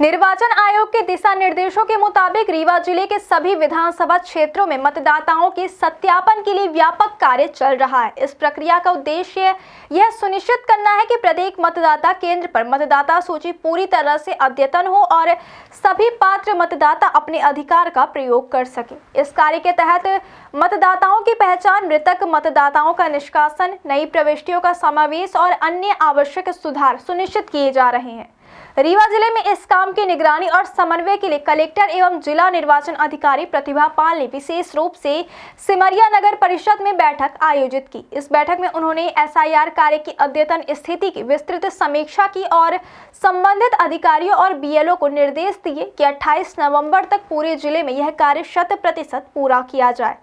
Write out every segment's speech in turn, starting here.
निर्वाचन आयोग के दिशा निर्देशों के मुताबिक रीवा जिले के सभी विधानसभा क्षेत्रों में मतदाताओं के सत्यापन के लिए व्यापक कार्य चल रहा है। इस प्रक्रिया का उद्देश्य यह सुनिश्चित करना है कि प्रत्येक मतदाता केंद्र पर मतदाता सूची पूरी तरह से अद्यतन हो और सभी पात्र मतदाता अपने अधिकार का प्रयोग कर सके। इस कार्य के तहत मतदाताओं की पहचान, मृतक मतदाताओं का निष्कासन, नई प्रविष्टियों का समावेश और अन्य आवश्यक सुधार सुनिश्चित किए जा रहे हैं। रीवा जिले में इस काम की निगरानी और समन्वय के लिए कलेक्टर एवं जिला निर्वाचन अधिकारी प्रतिभा पाल ने विशेष रूप से सिमरिया नगर परिषद में बैठक आयोजित की। इस बैठक में उन्होंने एसआईआर कार्य की अद्यतन स्थिति की विस्तृत समीक्षा की और संबंधित अधिकारियों और बीएलओ को निर्देश दिए कि 28 नवंबर तक पूरे जिले में यह कार्य 100% पूरा किया जाए।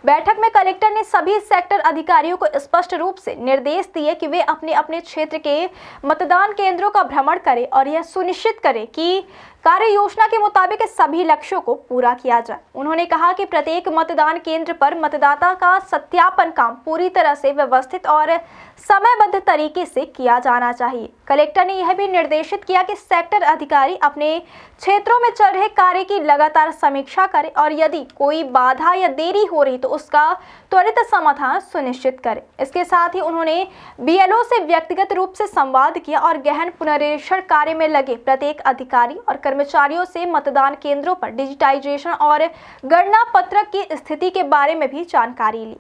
बैठक में कलेक्टर ने सभी सेक्टर अधिकारियों को स्पष्ट रूप से निर्देश दिए कि वे अपने अपने क्षेत्र के मतदान केंद्रों का भ्रमण करें और यह सुनिश्चित करें कि कार्य योजना के मुताबिक सभी लक्ष्यों को पूरा किया जाए। उन्होंने कहा कि प्रत्येक मतदान केंद्र पर मतदाता का सत्यापन काम पूरी तरह से व्यवस्थित और समयबद्ध तरीके से किया जाना चाहिए। कलेक्टर ने यह भी निर्देशित किया कि सेक्टर अधिकारी अपने क्षेत्रों में चल रहे कार्य की लगातार समीक्षा करें और यदि कोई बाधा या देरी हो रही तो उसका त्वरित समाधान सुनिश्चित करें। इसके साथ ही उन्होंने बीएलओ से व्यक्तिगत रूप से संवाद किया और गहन पुनरीक्षण कार्य में लगे प्रत्येक अधिकारी और कर्मचारियों से मतदान केंद्रों पर डिजिटाइजेशन और गणना पत्रक की स्थिति के बारे में भी जानकारी ली।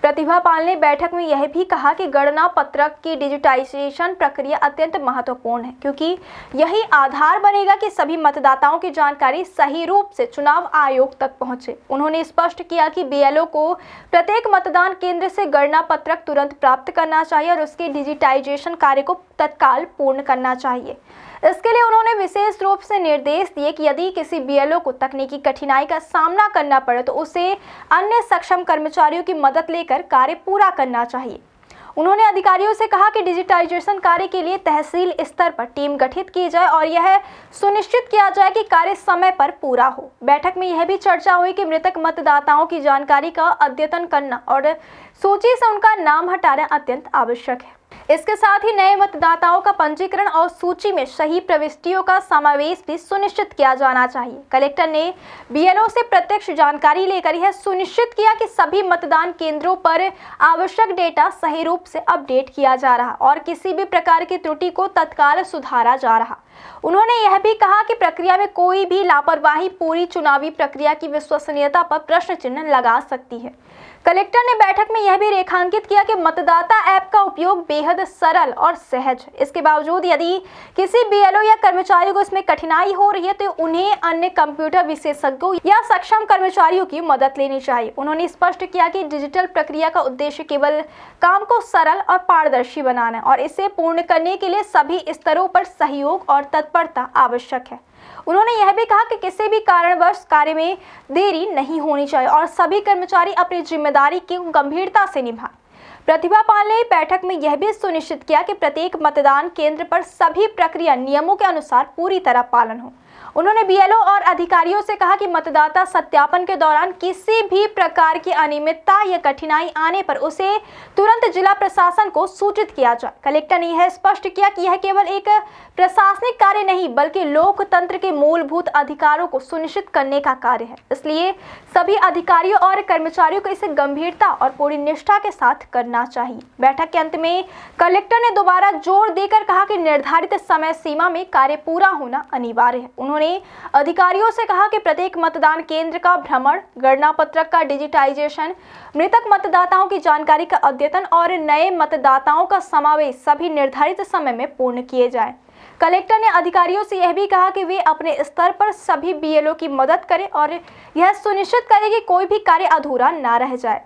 प्रतिभा पाल ने बैठक में यह भी कहा कि गणना पत्रक की डिजिटाइजेशन प्रक्रिया अत्यंत महत्वपूर्ण है, क्योंकि यही आधार बनेगा कि सभी मतदाताओं की जानकारी सही रूप से चुनाव आयोग तक पहुंचे। उन्होंने स्पष्ट किया कि बीएलओ को प्रत्येक मतदान केंद्र से गणना पत्रक तुरंत प्राप्त करना चाहिए और उसके डिजिटाइजेशन कार्य को तत्काल पूर्ण करना चाहिए। इसके लिए उन्होंने विशेष रूप से निर्देश दिए कि यदि किसी बीएलओ को तकनीकी कठिनाई का सामना करना पड़े तो उसे अन्य सक्षम कर्मचारियों की मदद लेकर कार्य पूरा करना चाहिए। उन्होंने अधिकारियों से कहा कि डिजिटाइजेशन कार्य के लिए तहसील स्तर पर टीम गठित की जाए और यह सुनिश्चित किया जाए कि कार्य समय पर पूरा हो। बैठक में यह भी चर्चा हुई कि मृतक मतदाताओं की जानकारी का अद्यतन करना और सूची से उनका नाम हटाना अत्यंत आवश्यक है। इसके साथ ही नए मतदाताओं का पंजीकरण और सूची में सही प्रविष्टियों का समावेश भी सुनिश्चित किया जाना चाहिए। कलेक्टर ने बीएलओ से प्रत्यक्ष जानकारी लेकर यह सुनिश्चित किया कि सभी मतदान केंद्रों पर आवश्यक डेटा सही रूप से अपडेट किया जा रहा और किसी भी प्रकार की त्रुटि को तत्काल सुधारा जा रहा। उन्होंने यह भी कहा कि प्रक्रिया में कोई भी लापरवाही पूरी चुनावी प्रक्रिया की विश्वसनीयता पर प्रश्न चिन्ह लगा सकती है। कलेक्टर ने बैठक में यह भी रेखांकित किया कि मतदाता ऐप का उपयोग बेहद सरल और सहज है। इसके बावजूद यदि किसी बीएलओ या कर्मचारी को इसमें कठिनाई हो रही है तो उन्हें अन्य कंप्यूटर विशेषज्ञों या सक्षम कर्मचारियों की मदद लेनी चाहिए। उन्होंने स्पष्ट किया कि डिजिटल प्रक्रिया का उद्देश्य केवल काम को सरल और पारदर्शी बनाना है और इसे पूर्ण करने के लिए सभी स्तरों पर सहयोग और तत्परता आवश्यक है। उन्होंने यह भी कहा कि किसी भी कारणवश कार्य में देरी नहीं होनी चाहिए और सभी कर्मचारी अपनी जिम्मेदारी की गंभीरता से निभाएं। प्रतिभा पाल ने बैठक में यह भी सुनिश्चित किया कि प्रत्येक मतदान केंद्र पर सभी प्रक्रिया नियमों के अनुसार पूरी तरह पालन हो। उन्होंने बीएलओ और अधिकारियों से कहा कि मतदाता सत्यापन के दौरान किसी भी प्रकार की अनियमितता या कठिनाई आने पर उसे तुरंत जिला प्रशासन को सूचित किया जाए। कलेक्टर ने यह स्पष्ट किया कि यह केवल एक प्रशासनिक कार्य नहीं बल्कि लोकतंत्र के मूलभूत अधिकारों को सुनिश्चित करने का कार्य है। इसलिए सभी अधिकारियों और कर्मचारियों को इसे गंभीरता और पूरी निष्ठा के साथ करना चाहिए। बैठक के अंत में कलेक्टर ने दोबारा जोर देकर कहा कि निर्धारित समय सीमा में कार्य पूरा होना अनिवार्य है। उन्होंने अधिकारियों से कहा कि प्रत्येक मतदान केंद्र का भ्रमण, गणना पत्रक का डिजिटाइजेशन, मृतक मतदाताओं की जानकारी का अद्यतन और नए मतदाताओं का समावेश सभी निर्धारित समय में पूर्ण किए जाए। कलेक्टर ने अधिकारियों से यह भी कहा कि वे अपने स्तर पर सभी बीएलओ की मदद करें और यह सुनिश्चित करें कि कोई भी कार्य अधूरा न रह जाए।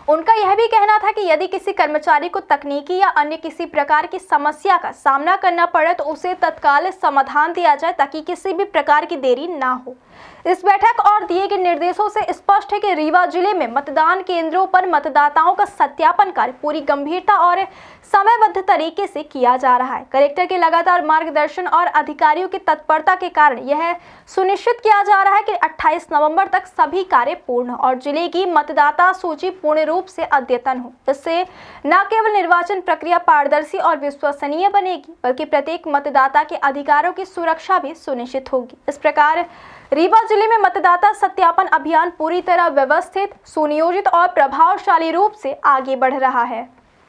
उनका यह भी कहना था कि यदि किसी कर्मचारी को तकनीकी या अन्य किसी प्रकार की समस्या का सामना करना पड़े तो उसे तत्काल समाधान दिया जाए ताकि किसी भी प्रकार की देरी ना हो। इस बैठक और दिए गए निर्देशों से स्पष्ट है कि रीवा जिले में मतदान केंद्रों पर मतदाताओं का सत्यापन कार्य पूरी गंभीरता और समयबद्ध तरीके से किया जा रहा है। कलेक्टर के लगातार मार्गदर्शन और अधिकारियों की तत्परता के कारण यह सुनिश्चित किया जा रहा है कि 28 नवंबर तक सभी कार्य पूर्ण हो और जिले की मतदाता सूची पूर्ण रूप से अद्यतन हो। इससे न केवल निर्वाचन प्रक्रिया पारदर्शी और विश्वसनीय बनेगी, बल्कि प्रत्येक मतदाता के अधिकारों की सुरक्षा भी सुनिश्चित होगी। इस प्रकार रीवा जिले में मतदाता सत्यापन अभियान पूरी तरह व्यवस्थित, सुनियोजित और प्रभावशाली रूप से आगे बढ़ रहा है।